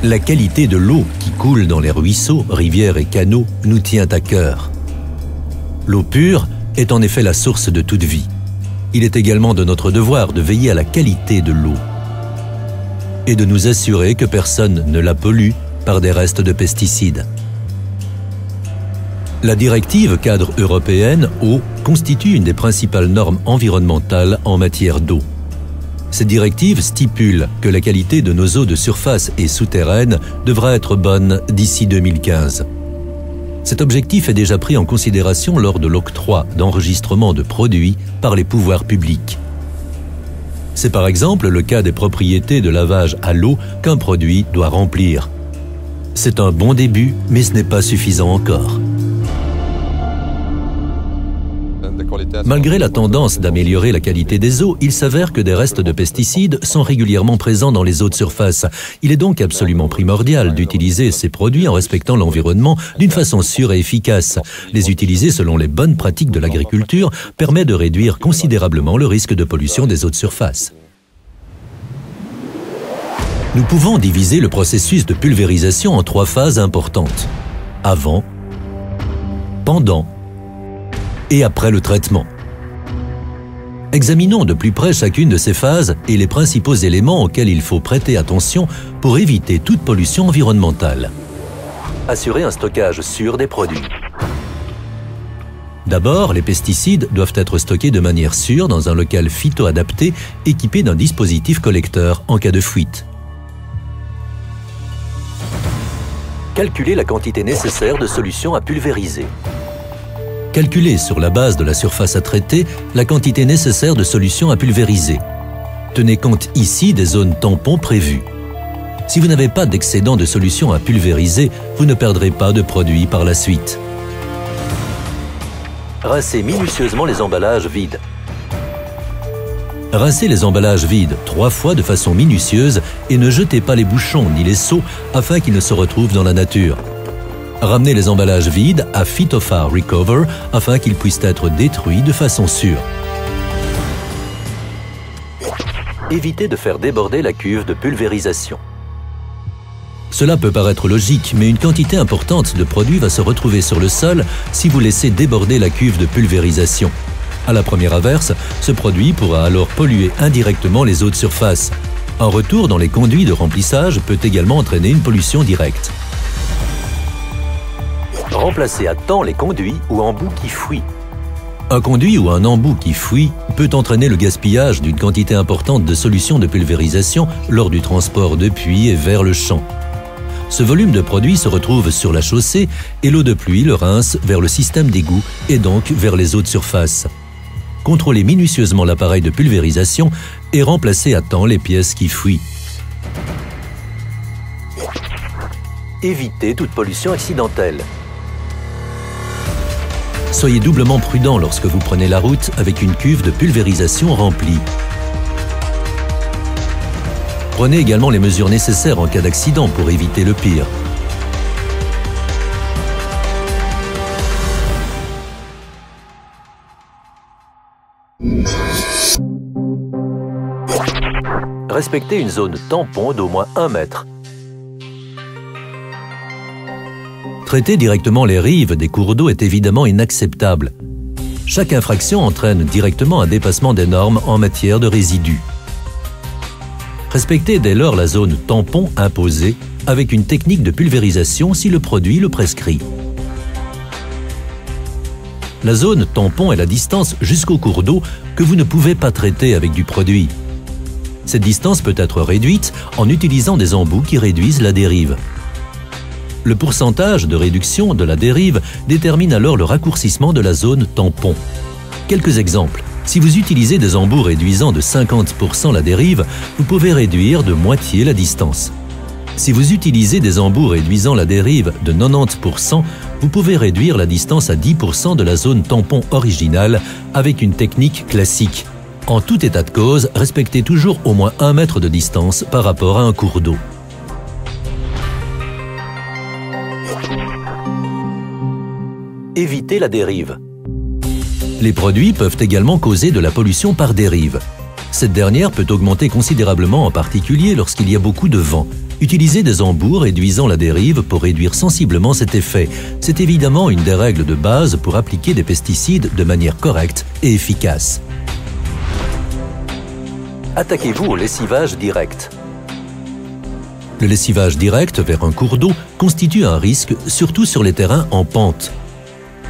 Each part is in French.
La qualité de l'eau qui coule dans les ruisseaux, rivières et canaux nous tient à cœur. L'eau pure est en effet la source de toute vie. Il est également de notre devoir de veiller à la qualité de l'eau et de nous assurer que personne ne la pollue par des restes de pesticides. La directive cadre européenne Eau constitue une des principales normes environnementales en matière d'eau. Cette directive stipule que la qualité de nos eaux de surface et souterraines devra être bonne d'ici 2015. Cet objectif est déjà pris en considération lors de l'octroi d'enregistrement de produits par les pouvoirs publics. C'est par exemple le cas des propriétés de lavage à l'eau qu'un produit doit remplir. C'est un bon début, mais ce n'est pas suffisant encore. Malgré la tendance d'améliorer la qualité des eaux, il s'avère que des restes de pesticides sont régulièrement présents dans les eaux de surface. Il est donc absolument primordial d'utiliser ces produits en respectant l'environnement d'une façon sûre et efficace. Les utiliser selon les bonnes pratiques de l'agriculture permet de réduire considérablement le risque de pollution des eaux de surface. Nous pouvons diviser le processus de pulvérisation en 3 phases importantes: avant, pendant et après le traitement. Examinons de plus près chacune de ces phases et les principaux éléments auxquels il faut prêter attention pour éviter toute pollution environnementale. Assurer un stockage sûr des produits. D'abord, les pesticides doivent être stockés de manière sûre dans un local phyto-adapté équipé d'un dispositif collecteur en cas de fuite. Calculer la quantité nécessaire de solution à pulvériser. Calculez sur la base de la surface à traiter la quantité nécessaire de solution à pulvériser. Tenez compte ici des zones tampons prévues. Si vous n'avez pas d'excédent de solution à pulvériser, vous ne perdrez pas de produit par la suite. Rincez minutieusement les emballages vides. Rincez les emballages vides 3 fois de façon minutieuse et ne jetez pas les bouchons ni les seaux afin qu'ils ne se retrouvent dans la nature. Ramenez les emballages vides à Phytophar Recover afin qu'ils puissent être détruits de façon sûre. Évitez de faire déborder la cuve de pulvérisation. Cela peut paraître logique, mais une quantité importante de produit va se retrouver sur le sol si vous laissez déborder la cuve de pulvérisation. À la première averse, ce produit pourra alors polluer indirectement les eaux de surface. Un retour dans les conduits de remplissage peut également entraîner une pollution directe. Remplacez à temps les conduits ou embouts qui fuient. Un conduit ou un embout qui fuit peut entraîner le gaspillage d'une quantité importante de solution de pulvérisation lors du transport de puits et vers le champ. Ce volume de produit se retrouve sur la chaussée et l'eau de pluie le rince vers le système d'égout et donc vers les eaux de surface. Contrôlez minutieusement l'appareil de pulvérisation et remplacez à temps les pièces qui fuient. Évitez toute pollution accidentelle. Soyez doublement prudent lorsque vous prenez la route avec une cuve de pulvérisation remplie. Prenez également les mesures nécessaires en cas d'accident pour éviter le pire. Respectez une zone tampon d'au moins 1 mètre. Traiter directement les rives des cours d'eau est évidemment inacceptable. Chaque infraction entraîne directement un dépassement des normes en matière de résidus. Respectez dès lors la zone tampon imposée avec une technique de pulvérisation si le produit le prescrit. La zone tampon est la distance jusqu'au cours d'eau que vous ne pouvez pas traiter avec du produit. Cette distance peut être réduite en utilisant des embouts qui réduisent la dérive. Le pourcentage de réduction de la dérive détermine alors le raccourcissement de la zone tampon. Quelques exemples. Si vous utilisez des embouts réduisant de 50% la dérive, vous pouvez réduire de moitié la distance. Si vous utilisez des embouts réduisant la dérive de 90%, vous pouvez réduire la distance à 10% de la zone tampon originale avec une technique classique. En tout état de cause, respectez toujours au moins 1 mètre de distance par rapport à un cours d'eau. Évitez la dérive. Les produits peuvent également causer de la pollution par dérive. Cette dernière peut augmenter considérablement, en particulier lorsqu'il y a beaucoup de vent. Utiliser des embouts réduisant la dérive pour réduire sensiblement cet effet. C'est évidemment une des règles de base pour appliquer des pesticides de manière correcte et efficace. Attaquez-vous au lessivage direct. Le lessivage direct vers un cours d'eau constitue un risque, surtout sur les terrains en pente.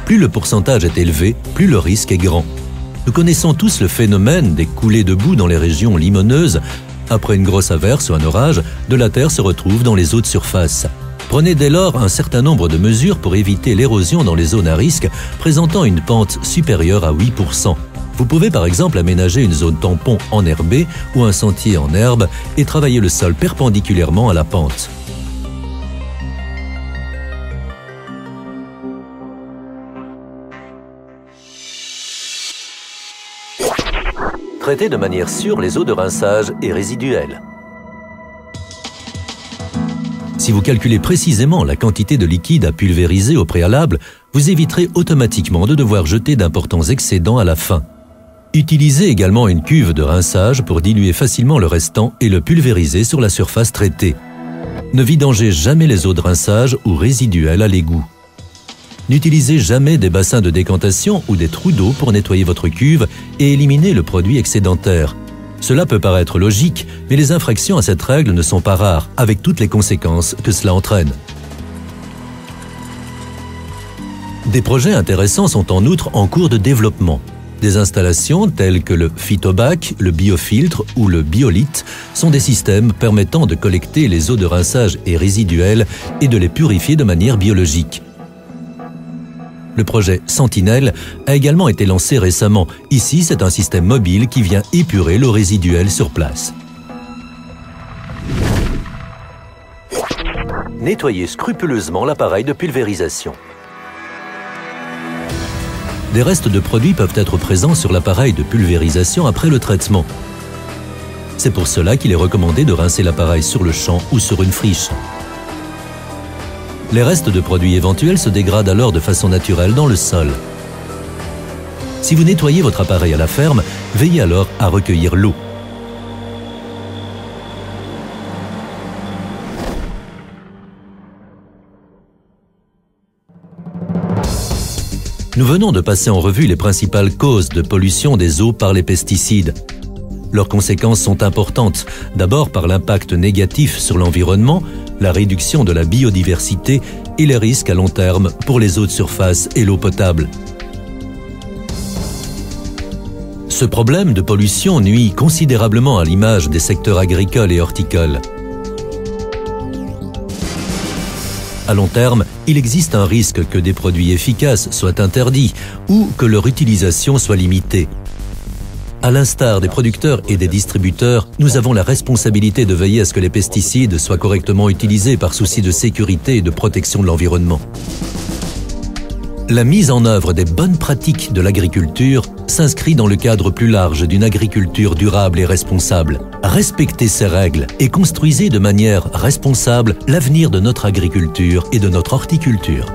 Plus le pourcentage est élevé, plus le risque est grand. Nous connaissons tous le phénomène des coulées de boue dans les régions limoneuses. Après une grosse averse ou un orage, de la terre se retrouve dans les eaux de surface. Prenez dès lors un certain nombre de mesures pour éviter l'érosion dans les zones à risque présentant une pente supérieure à 8%. Vous pouvez par exemple aménager une zone tampon enherbée ou un sentier en herbe et travailler le sol perpendiculairement à la pente. Traitez de manière sûre les eaux de rinçage et résiduelles. Si vous calculez précisément la quantité de liquide à pulvériser au préalable, vous éviterez automatiquement de devoir jeter d'importants excédents à la fin. Utilisez également une cuve de rinçage pour diluer facilement le restant et le pulvériser sur la surface traitée. Ne vidangez jamais les eaux de rinçage ou résiduelles à l'égout. N'utilisez jamais des bassins de décantation ou des trous d'eau pour nettoyer votre cuve et éliminer le produit excédentaire. Cela peut paraître logique, mais les infractions à cette règle ne sont pas rares, avec toutes les conséquences que cela entraîne. Des projets intéressants sont en outre en cours de développement. Des installations telles que le phytobac, le biofiltre ou le biolite sont des systèmes permettant de collecter les eaux de rinçage et résiduelles et de les purifier de manière biologique. Le projet Sentinelle a également été lancé récemment. Ici, c'est un système mobile qui vient épurer l'eau résiduelle sur place. Nettoyez scrupuleusement l'appareil de pulvérisation. Des restes de produits peuvent être présents sur l'appareil de pulvérisation après le traitement. C'est pour cela qu'il est recommandé de rincer l'appareil sur le champ ou sur une friche. Les restes de produits éventuels se dégradent alors de façon naturelle dans le sol. Si vous nettoyez votre appareil à la ferme, veillez alors à recueillir l'eau. Nous venons de passer en revue les principales causes de pollution des eaux par les pesticides. Leurs conséquences sont importantes, d'abord par l'impact négatif sur l'environnement, la réduction de la biodiversité et les risques à long terme pour les eaux de surface et l'eau potable. Ce problème de pollution nuit considérablement à l'image des secteurs agricoles et horticoles. À long terme, il existe un risque que des produits efficaces soient interdits ou que leur utilisation soit limitée. À l'instar des producteurs et des distributeurs, nous avons la responsabilité de veiller à ce que les pesticides soient correctement utilisés par souci de sécurité et de protection de l'environnement. La mise en œuvre des bonnes pratiques de l'agriculture s'inscrit dans le cadre plus large d'une agriculture durable et responsable. Respectez ces règles et construisez de manière responsable l'avenir de notre agriculture et de notre horticulture.